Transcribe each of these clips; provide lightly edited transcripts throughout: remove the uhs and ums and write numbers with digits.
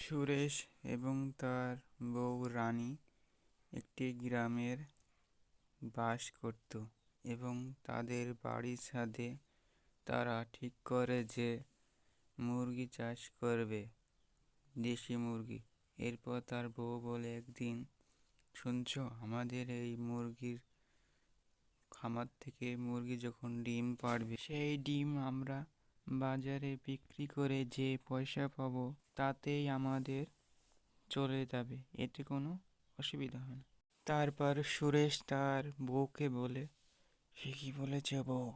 সুরেশ এবং তার বউ রানী একটি গ্রামের বাস করত এবং তাদের বাড়ির ছাদে তারা ঠিক করে যে মুরগি চাষ করবে, দেশি মুরগি। এরপর তার বউ বলে একদিন, শুনছো, আমাদের এই মুরগির খামার থেকে মুরগি যখন ডিম পাড়বে, সেই ডিম আমরা বাজারে বিক্রি করে যে পয়সা পাবো তাতেই আমাদের চলে যাবে, এতে কোনো অসুবিধা হয় না। তারপর সুরেশ তার বউকে বলে, সে কি বলেছে বউ,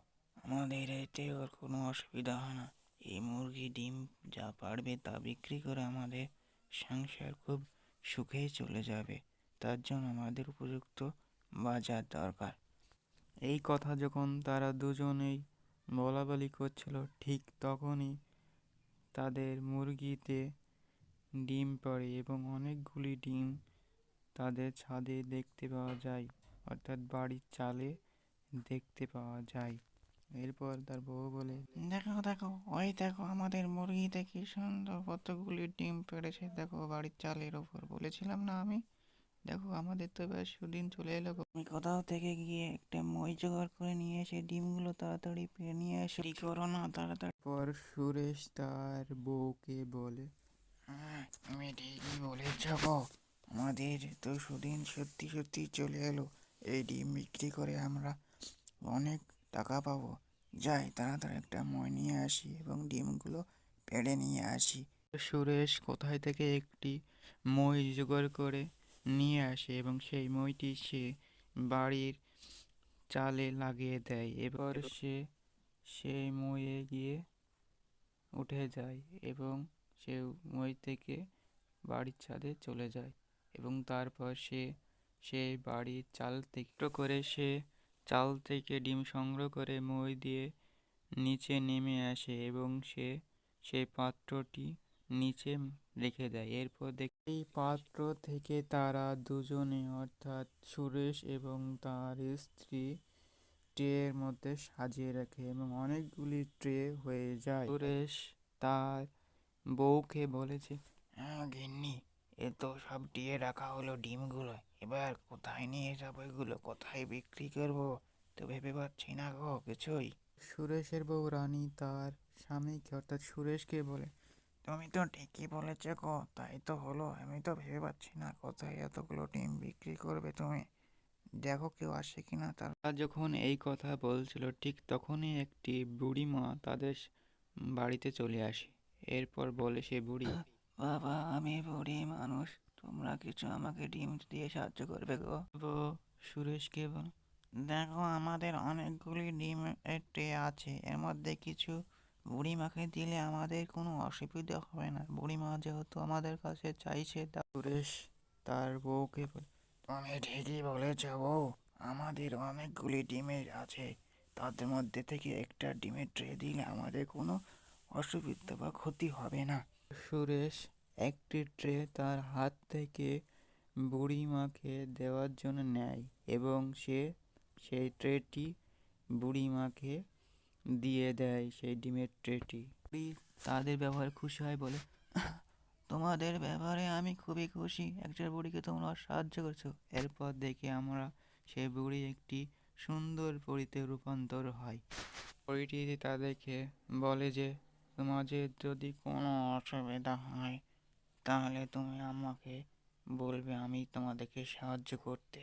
আমাদের এতে ওর কোনো অসুবিধা হয় না। এই মুরগি ডিম যা পারবে তা বিক্রি করে আমাদের সংসার খুব সুখেই চলে যাবে। তার জন্য আমাদের উপযুক্ত বাজার দরকার। এই কথা যখন তারা দুজনেই বলাবলি করছিল, ঠিক তখনই তাদের মুরগিতে ডিম পাড়ে এবং অনেকগুলি ডিম তাদের ছাদে দেখতে পাওয়া যায়, অর্থাৎ বাড়ির চালে দেখতে পাওয়া যায়। এরপর তার বউ বলে, দেখো দেখো, ওই দেখো আমাদের মুরগিতে কি সুন্দর কতগুলি ডিম পেড়েছে, দেখো বাড়ির চালের ওপর। বলেছিলাম না আমি, দেখো আমাদের তো এবার সুদিন চলে এলো। তুমি কোথাও থেকে গিয়ে একটা মই জোগাড় করে নিয়ে এসে ডিমগুলো তাড়াতাড়ি পেড়ে নিয়ে এসে করো না তাড়াতাড়ি। পর সুরেশ তার বউকে বলে, হ্যাঁ তুমি ঠিকই বলেছ গো, আমাদের তো সুদিন সত্যি সত্যি চলে এলো। এই ডিম বিক্রি করে আমরা অনেক টাকা পাবো। যাই তাড়াতাড়ি একটা মই নিয়ে আসি এবং ডিমগুলো পেড়ে নিয়ে আসি। সুরেশ কোথায় থেকে একটি মই জোগাড় করে নিয়ে আসে এবং সেই মইটি সে বাড়ির চালে লাগিয়ে দেয়। এবার সে সেই মইয়ে গিয়ে উঠে যায় এবং সে মই থেকে বাড়ির ছাদে চলে যায় এবং তারপর সে সেই বাড়ির চাল থেকে করে সে চাল থেকে ডিম সংগ্রহ করে মই দিয়ে নিচে নেমে আসে এবং সে সেই পাত্রটি নিচে রেখে দেয়। এরপর এই পাত্র থেকে তারা দুজনে, অর্থাৎ সুরেশ এবং তার স্ত্রী, ট্রের মধ্যে সাজিয়ে রাখে এবং অনেকগুলি ট্রে হয়ে যায়। সুরেশ তার বউকে বলেছে, হ্যাঁ গিন্নি, এ তো সব দিয়ে রাখা হলো ডিমগুলো, এবার কোথায় নিয়ে যাবো, এগুলো কোথায় বিক্রি করবো তো ভেবে পাচ্ছি না গো কিছুই। সুরেশের বউ রানী তার স্বামীকে, অর্থাৎ সুরেশকে বলে, তুমি তো ঠিকই বলেছ গো, তাই তো হলো, আমি তো ভেবে পাচ্ছি না কোথায় এতগুলো ডিম বিক্রি করবে তুমি, দেখো কেউ আসে কিনা। তারা যখন এই কথা বলছিল, ঠিক তখনই একটি বুড়িমা তাদের বাড়িতে চলে আসে। এরপর বলে সে বুড়ি, বাবা আমি বুড়ি মানুষ, তোমরা কিছু আমাকে ডিম দিয়ে সাহায্য করবে গো। সুরেশকে বল, দেখো আমাদের অনেকগুলি ডিম ট্রে আছে, এর মধ্যে কিছু বুড়িমাকে দিলে আমাদের কোনো অসুবিধা হবে না, বুড়িমা যেহেতু আমাদের কাছে চাইছে। সুরেশ তার বউকে বলে, তুমি ঠিকই বলেছ বউ, আমাদের অনেকগুলি ডিমের আছে, তাদের মধ্যে থেকে একটা ডিমের ট্রে দিলে আমাদের কোনো অসুবিধা বা ক্ষতি হবে না। সুরেশ একটি ট্রে তার হাত থেকে বুড়িমাকে দেওয়ার জন্য নেয় এবং সে সেই ট্রেটি বুড়িমাকে দিয়ে দেয়, সেই ডিমের ট্রেটি। তাদের ব্যবহারে খুশি হয়, বলে, তোমাদের ব্যবহারে আমি খুবই খুশি, একটা বুড়িকে তোমরা সাহায্য করছো। এরপর দেখে আমরা সেই বুড়ি একটি সুন্দর পরীতে রূপান্তর হয়। পরীটি তাদেরকে বলে যে, তোমাদের যদি কোনো অসুবিধা হয় তাহলে তুমি আমাকে বলবে, আমি তোমাদেরকে সাহায্য করতে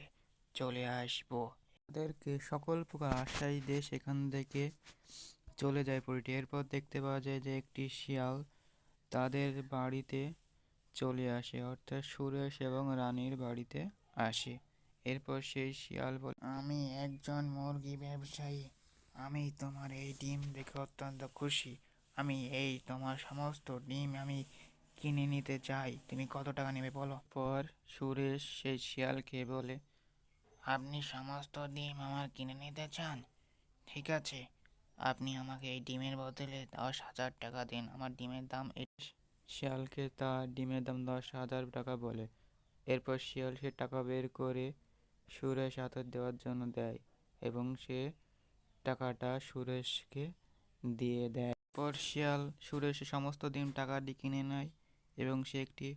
চলে আসবো। তাদেরকে সকল প্রকার আশ্বাস দিয়ে সেখান থেকে চলে যায় পরীটি। এরপর দেখতে পাওয়া যায় যে একটি শিয়াল তাদের বাড়িতে চলে আসে, অর্থাৎ সুরেশ এবং রানীর বাড়িতে আসে। এরপর সেই শিয়াল বলে, আমি একজন মুরগি ব্যবসায়ী, আমি তোমার এই ডিম দেখে অত্যন্ত খুশি, আমি এই তোমার সমস্ত ডিম আমি কিনে নিতে চাই, তুমি কত টাকা নেবে বলো। পর সুরেশ সেই শিয়ালকে বলে, আপনি সমস্ত ডিম আমার কিনে নিতে চান, ঠিক আছে, আপনি আমাকে এই ডিমের বদলে 10,000 টাকা দিন, আমার ডিমের দাম। শিয়ালকে তার ডিমের দাম 10,000 টাকা বলে। এরপর শিয়াল সে টাকা বের করে সুরেশ হাতে দেওয়ার জন্য দেয় এবং সে টাকাটা সুরেশকে দিয়ে দেয়। পর শিয়াল সুরেশের সমস্ত ডিম টাকা দিয়ে কিনে নেয় এবং সে একটি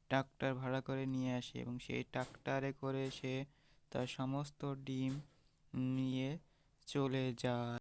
ট্রাক্টর ভাড়া করে নিয়ে আসে এবং সেই ট্রাক্টরে করে সে তার সমস্ত ডিম নিয়ে চলে যায়।